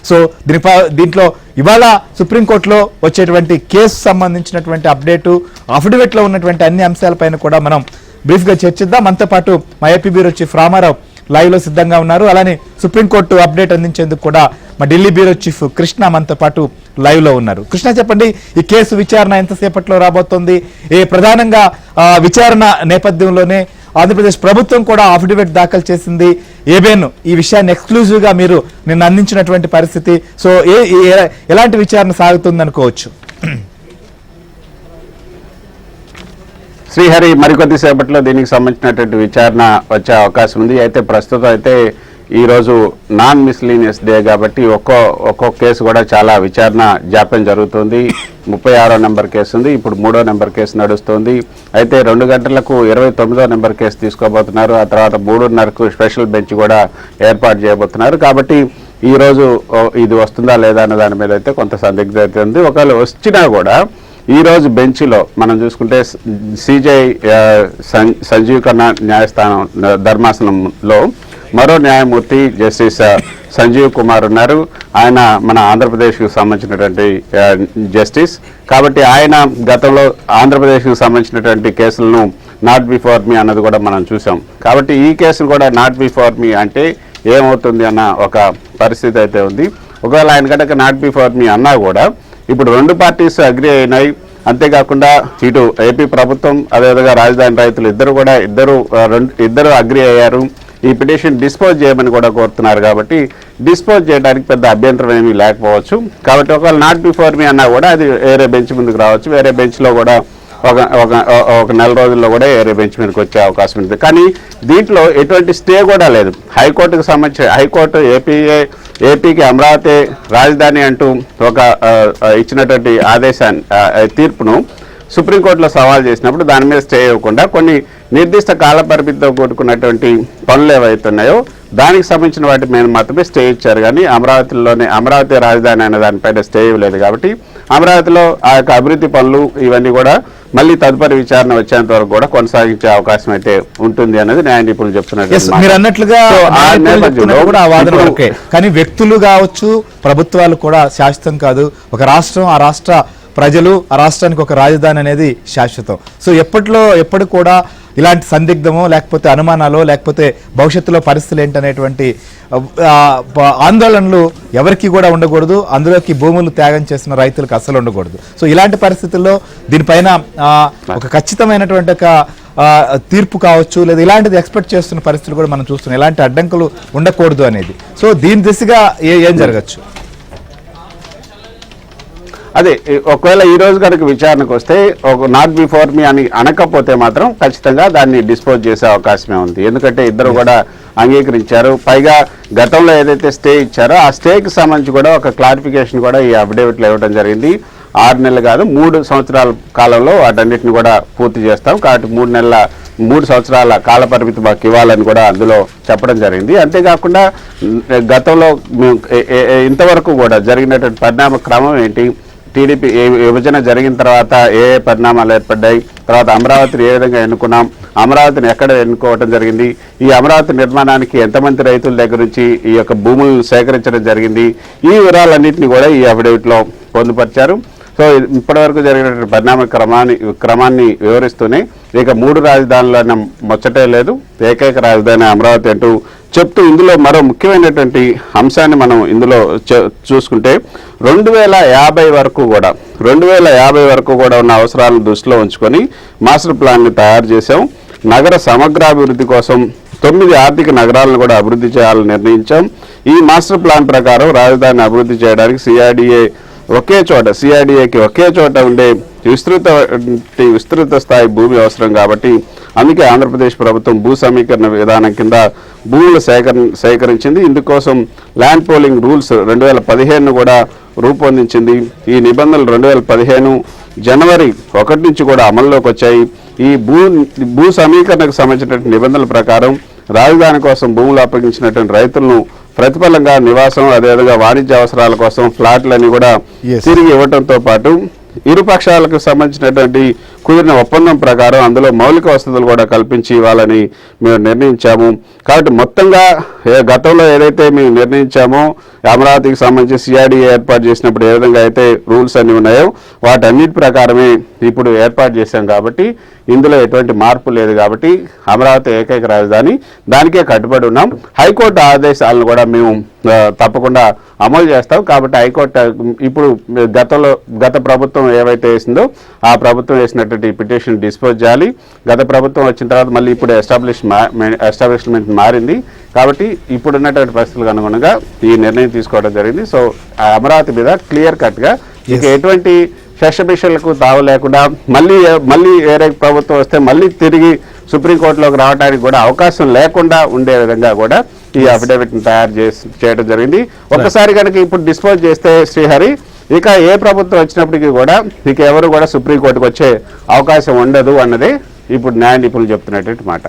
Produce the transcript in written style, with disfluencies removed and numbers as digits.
So దీంట్లో ఇవాళ సుప్రీంకోర్టులో వచ్చేటువంటి కేసు సంబంధించినటువంటి అప్డేటు, అఫిడవిట్లో ఉన్నటువంటి అన్ని అంశాలపైన కూడా మనం బ్రీఫ్గా చర్చిద్దాం. మనతో పాటు మా ఏపీ బ్యూరో చీఫ్ రామారావు లైవ్లో సిద్ధంగా ఉన్నారు. అలానే సుప్రీంకోర్టు అప్డేట్ అందించేందుకు కూడా మా ఢిల్లీ బ్యూరో చీఫ్ కృష్ణ మనతో పాటు లైవ్లో ఉన్నారు. కృష్ణ, చెప్పండి, ఈ కేసు విచారణ ఎంతసేపట్లో రాబోతోంది? ప్రధానంగా విచారణ నేపథ్యంలోనే ఆంధ్రప్రదేశ్ ప్రభుత్వం కూడా అఫిడవిట్ దాఖలు చేసింది. ఏబిఎన్ ఈ విషయాన్ని ఎక్స్క్లూజివ్గా మీరు నిన్న అందించినటువంటి పరిస్థితి. సో ఎలాంటి విచారణ సాగుతుంది అనుకోవచ్చు? శ్రీహరి, మరికొద్దిసేపట్లో దీనికి సంబంధించినటువంటి విచారణ వచ్చే అవకాశం ఉంది. అయితే ప్రస్తుతం అయితే ఈరోజు నాన్ మిస్లీనియస్ డే కాబట్టి ఒక్కో కేసు కూడా చాలా విచారణ జాప్యం జరుగుతుంది. 36వ నెంబర్ కేసు ఉంది, ఇప్పుడు 3వ నెంబర్ కేసు నడుస్తుంది. అయితే 2 గంటలకు 29వ నెంబర్ కేసు తీసుకోబోతున్నారు. ఆ తర్వాత 3:30కు స్పెషల్ బెంచ్ కూడా ఏర్పాటు చేయబోతున్నారు. కాబట్టి ఈరోజు ఇది వస్తుందా లేదా అన్న దాని మీద అయితే కొంత సందిగ్ధత ఉంది. ఒకవేళ వచ్చినా కూడా ఈరోజు బెంచ్లో మనం చూసుకుంటే సిజేఐ సంజీవ్ ఖన్నా న్యాయస్థానం ధర్మాసనంలో మరో న్యాయమూర్తి జస్టిస్ సంజీవ్ కుమార్ ఉన్నారు. ఆయన మన ఆంధ్రప్రదేశ్కు సంబంధించినటువంటి జస్టిస్ కాబట్టి ఆయన గతంలో ఆంధ్రప్రదేశ్కు సంబంధించినటువంటి కేసులను నాట్ బిఫోర్ మీ అన్నది కూడా మనం చూసాం. కాబట్టి ఈ కేసును కూడా నాట్ బిఫోర్ మీ అంటే ఏమవుతుంది అన్న ఒక పరిస్థితి అయితే ఉంది. ఒకవేళ ఆయన కనుక నాట్ బిఫోర్ మీ అన్నా కూడా ఇప్పుడు 2 పార్టీస్ అగ్రి అయినాయి. అంతేకాకుండా ఇటు ఏపీ ప్రభుత్వం అదేవిధంగా రాజధాని రైతులు ఇద్దరు అగ్రి అయ్యారు. ఈ పిటిషన్ డిస్పోజ్ చేయమని కూడా కోరుతున్నారు. కాబట్టి డిస్పోజ్ చేయడానికి పెద్ద అభ్యంతరం ఏమీ లేకపోవచ్చు. కాబట్టి ఒకవేళ నాట్ బిఫోర్ మీ అన్నా కూడా అది వేరే బెంచ్ ముందుకు రావచ్చు. వేరే బెంచ్లో కూడా ఒక నెల రోజుల్లో కూడా వేరే బెంచ్ మీదకి వచ్చే అవకాశం ఉంది. కానీ దీంట్లో ఎటువంటి స్టే కూడా లేదు. హైకోర్టుకు సంబంధించి హైకోర్టు ఏపీకి అమరావతి రాజధాని అంటూ ఒక ఇచ్చినటువంటి తీర్పును సుప్రీంకోర్టులో సవాల్ చేసినప్పుడు దాని మీద స్టే ఇవ్వకుండా కొన్ని నిర్దిష్ట కాల పరిమితితో కూడుకున్నటువంటి పనులు ఏవైతున్నాయో దానికి సంబంధించిన వాటి మీద మాత్రమే స్టే ఇచ్చారు. కానీ అమరావతి రాజధాని అనే దానిపైన స్టే ఇవ్వలేదు. కాబట్టి అమరావతిలో ఆ యొక్క అభివృద్ధి పనులు ఇవన్నీ కూడా మళ్ళీ తదుపరి విచారణ వచ్చేంత వరకు కూడా కొనసాగించే అవకాశం అయితే ఉంటుంది అనేది న్యాయ నిపుణులు చెప్తున్నారు. మీరు అన్నట్లుగా కానీ వ్యక్తులు కావచ్చు, ప్రభుత్వాలు కూడా శాశ్వతం కాదు. ఒక రాష్ట్రం, ఆ రాష్ట్ర ప్రజలు, ఆ రాష్ట్రానికి ఒక రాజధాని అనేది శాశ్వతం. సో ఎప్పుడు కూడా ఇలాంటి సందిగ్ధమో లేకపోతే అనుమానాలు లేకపోతే భవిష్యత్తులో పరిస్థితులు ఏంటనేటువంటి ఆందోళనలు ఎవరికి కూడా ఉండకూడదు. అందులోకి భూములు త్యాగం చేసిన రైతులకు అస్సలు ఉండకూడదు. సో ఇలాంటి పరిస్థితుల్లో దీనిపైన ఒక ఖచ్చితమైనటువంటి ఒక తీర్పు కావచ్చు, లేదా ఇలాంటిది ఎక్స్పెక్ట్ చేస్తున్న పరిస్థితులు కూడా మనం చూస్తున్నాం. ఇలాంటి అడ్డంకులు ఉండకూడదు అనేది. సో దీని దిశగా ఏం జరగచ్చు? అదే ఒకవేళ ఈ రోజు కనుక విచారణకు వస్తే ఒక నాట్ బిఫోర్ మీ అని అనకపోతే మాత్రం ఖచ్చితంగా దాన్ని డిస్పోజ్ చేసే అవకాశమే ఉంది. ఎందుకంటే ఇద్దరు కూడా అంగీకరించారు. పైగా గతంలో ఏదైతే స్టే ఇచ్చారో ఆ స్టేకి సంబంధించి కూడా ఒక క్లారిఫికేషన్ కూడా ఈ అఫిడవిట్లో ఇవ్వడం జరిగింది. 6 నెలలు కాదు 3 సంవత్సరాల కాలంలో వాటన్నిటిని కూడా పూర్తి చేస్తాం. కాబట్టి 3 సంవత్సరాల కాల పరిమితి మాకు ఇవ్వాలని కూడా అందులో చెప్పడం జరిగింది. అంతేకాకుండా గతంలో ఇంతవరకు కూడా జరిగినటువంటి పరిణామ క్రమం ఏంటి, టీడీపీ విభజన జరిగిన తర్వాత ఏ పరిణామాలు ఏర్పడ్డాయి, తర్వాత అమరావతిని ఏ విధంగా ఎన్నుకున్నాం, అమరావతిని ఎక్కడ ఎన్నుకోవడం జరిగింది, ఈ అమరావతి నిర్మాణానికి ఎంతమంది రైతుల దగ్గర నుంచి ఈ యొక్క భూములను సేకరించడం జరిగింది, ఈ వివరాలన్నింటినీ కూడా ఈ అఫిడవిట్లో పొందుపరిచారు. సో ఇప్పటివరకు జరిగినటువంటి పరిణామ క్రమాన్ని వివరిస్తూనే ఇక 3 రాజధానులైన ముచ్చటే లేదు, ఏకైక రాజధాని అమరావతి అంటూ చెప్తూ ఇందులో మరో ముఖ్యమైనటువంటి అంశాన్ని మనం ఇందులో చూసుకుంటే 2050 వరకు కూడా ఉన్న అవసరాలను దృష్టిలో ఉంచుకొని మాస్టర్ ప్లాన్ని తయారు చేశాం. నగర సమగ్రాభివృద్ధి కోసం 9 ఆర్థిక నగరాలను కూడా అభివృద్ధి చేయాలని నిర్ణయించాం. ఈ మాస్టర్ ప్లాన్ ప్రకారం రాజధానిని అభివృద్ధి చేయడానికి సిఐడిఏకి ఒకే చోట ఉండే విస్తృత స్థాయి భూమి అవసరం. కాబట్టి అందుకే ఆంధ్రప్రదేశ్ ప్రభుత్వం భూ సమీకరణ విధానం కింద భూములు సేకరించింది. ఇందుకోసం ల్యాండ్ పోలింగ్ రూల్స్ 2015 కూడా రూపొందించింది. ఈ నిబంధనలు 2015 జనవరి 1 నుంచి కూడా అమల్లోకి వచ్చాయి. ఈ భూ సమీకరణకు సంబంధించినటువంటి నిబంధనల ప్రకారం రాజధాని కోసం భూములు అప్పగించినటువంటి రైతులను ప్రతిఫలంగా నివాసం అదేవిధంగా వాణిజ్య అవసరాల కోసం ఫ్లాట్లని కూడా తిరిగి ఇవ్వడంతో పాటు ఇరు పక్షాలకు సంబంధించినటువంటి కుదిరిన ఒప్పందం ప్రకారం అందులో మౌలిక వసతులు కూడా కల్పించి ఇవ్వాలని మేము నిర్ణయించాము. కాబట్టి మొత్తంగా గతంలో ఏదైతే మేము నిర్ణయించామో అమరావతికి సంబంధించి సిఆర్డీఏ ఏర్పాటు చేసినప్పుడు ఏ విధంగా అయితే రూల్స్ అన్ని ఉన్నాయో వాటన్నిటి ప్రకారమే ఇప్పుడు ఏర్పాటు చేశాం. కాబట్టి ఇందులో ఎటువంటి మార్పు లేదు. కాబట్టి అమరావతి ఏకైక రాజధాని, దానికే కట్టుబడి ఉన్నాం. హైకోర్టు ఆదేశాలను కూడా మేము తప్పకుండా అమలు చేస్తాం. కాబట్టి హైకోర్టు ఇప్పుడు గత ప్రభుత్వం ఏవైతే వేసిందో ఆ ప్రభుత్వం వేసినటువంటి పిటిషన్ డిస్పోజ్ చేయాలి. గత ప్రభుత్వం వచ్చిన తర్వాత మళ్ళీ ఇప్పుడు ఎస్టాబ్లిష్మెంట్ మారింది. కాబట్టి ఇప్పుడున్నటువంటి పరిస్థితులకు అనుగుణంగా ఈ నిర్ణయం తీసుకోవడం జరిగింది. సో ఆ అమరావతి మీద క్లియర్ కట్గా ఇక ఎటువంటి శషభిషలకు తావు లేకుండా మళ్ళీ వేరే ప్రభుత్వం వస్తే మళ్ళీ తిరిగి సుప్రీంకోర్టులోకి రావడానికి కూడా అవకాశం లేకుండా ఉండే విధంగా కూడా ఈ అఫిడవిట్ని తయారు చేయడం జరిగింది. ఒక్కసారి కనుక ఇప్పుడు డిస్పోజ్ చేస్తే శ్రీహరి, ఇక ఏ ప్రభుత్వం వచ్చినప్పటికీ కూడా ఇక ఎవరు కూడా సుప్రీంకోర్టుకు వచ్చే అవకాశం ఉండదు అన్నదే ఇప్పుడు న్యాయ నిపుణులు చెప్తున్నటువంటి మాట.